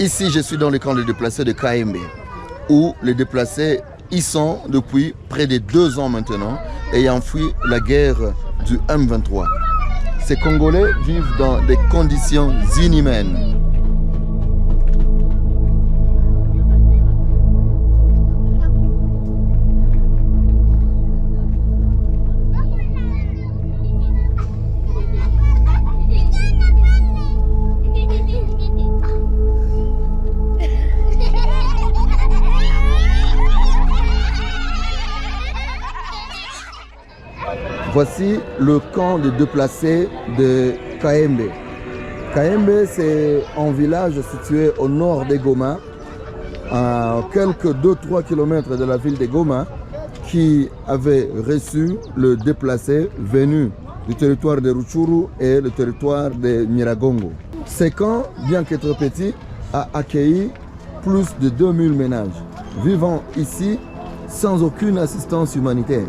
Ici, je suis dans le camp de déplacés de Kaembe, où les déplacés y sont depuis près de 2 ans maintenant, ayant fui la guerre du M23. Ces Congolais vivent dans des conditions inhumaines. Voici le camp de déplacés de Kaembe. Kaembe, c'est un village situé au nord de Goma, à quelques 2-3 km de la ville de Goma, qui avait reçu le déplacé venu du territoire de Rutshuru et le territoire de Nyiragongo. Ce camp, bien qu'être petit, a accueilli plus de 2000 ménages, vivant ici sans aucune assistance humanitaire.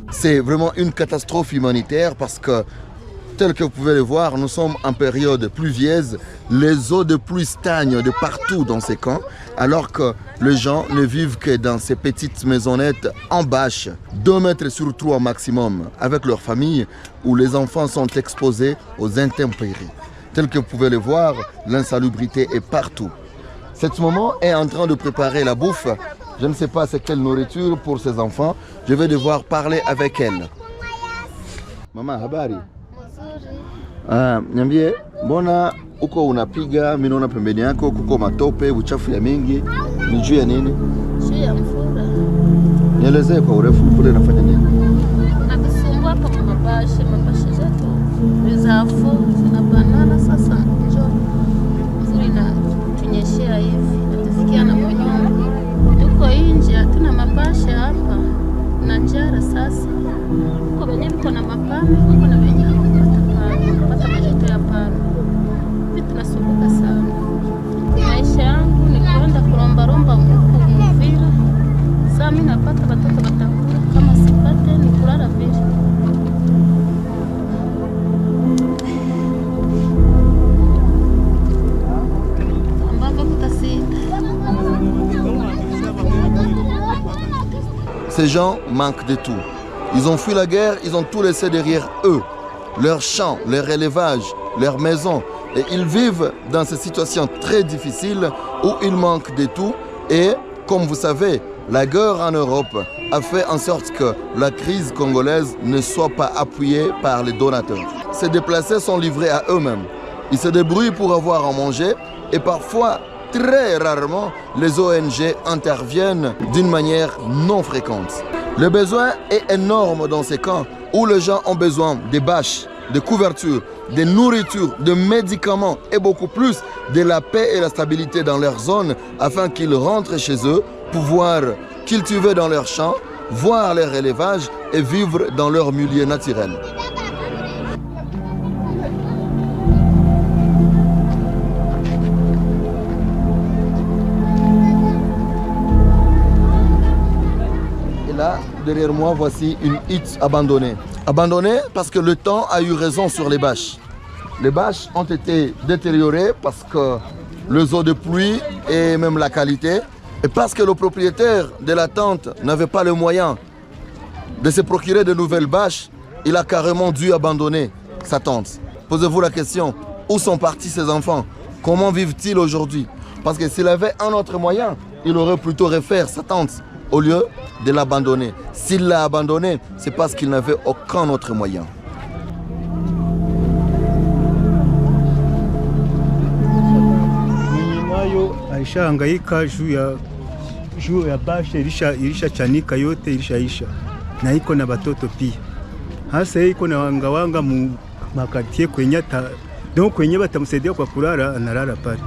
C'est vraiment une catastrophe humanitaire parce que, tel que vous pouvez le voir, nous sommes en période pluvieuse. Les eaux de pluie stagnent de partout dans ces camps, alors que les gens ne vivent que dans ces petites maisonnettes en bâche, 2 mètres sur 3 maximum, avec leur famille, où les enfants sont exposés aux intempéries. Tel que vous pouvez le voir, l'insalubrité est partout. Cette maman est en train de préparer la bouffe. Je ne sais pas c'est quelle nourriture pour ses enfants. Je vais devoir parler avec elle. Maman, habari? Niambie, mbona uko unapiga, mimi naona pembeni yako kuko matope, uchafu ya mingi. Ni juu ya nini? Juu ya mvula. Nielezee kwa urefu kule nafanya nini? Nakisumbua hapa kwa mabashi zetu. Mizafu, na banana sasa njoo. Mvula na tunyeshea hivi. Natufikia na mwenyewe. Tuko nje, hatuna mabashi hapa. Na njara sasa. Uko wenyewe mko na mapame, uko na wenyewe kupata majoto ya pame. Vitu nasumbuka sana. Maisha yangu ni kwenda kuromba huko Mvira. Sasa mimi napata watoto watakula, kama sipate ni kulala vile. Ces gens manquent de tout. Ils ont fui la guerre, ils ont tout laissé derrière eux. Leurs champs, leur élevage, leurs maisons. Et ils vivent dans ces situations très difficiles où ils manquent de tout. Et comme vous savez, la guerre en Europe a fait en sorte que la crise congolaise ne soit pas appuyée par les donateurs. Ces déplacés sont livrés à eux-mêmes. Ils se débrouillent pour avoir à manger et parfois, très rarement, les ONG interviennent d'une manière non fréquente. Le besoin est énorme dans ces camps où les gens ont besoin de bâches, de couvertures, de nourriture, de médicaments et beaucoup plus de la paix et la stabilité dans leur zone afin qu'ils rentrent chez eux, pouvoir cultiver dans leurs champs, voir leur élevage et vivre dans leur milieu naturel. Là, derrière moi, voici une hutte abandonnée. Abandonnée parce que le temps a eu raison sur les bâches. Les bâches ont été détériorées parce que les eaux de pluie et même la qualité. Et parce que le propriétaire de la tente n'avait pas le moyen de se procurer de nouvelles bâches, il a carrément dû abandonner sa tente. Posez-vous la question, où sont partis ses enfants? Comment vivent-ils aujourd'hui? Parce que s'il avait un autre moyen, il aurait plutôt refaire sa tente au lieu de l'abandonner. S'il l'a abandonné, c'est parce qu'il n'avait aucun autre moyen. Alishahangaika juu ya bashe ilisha chanika yote ilishaisha na iko na batoto pia. Hasa iko na wanga mu makatie kwenye donc kwenye batamsaidia kwa kulala analala pale.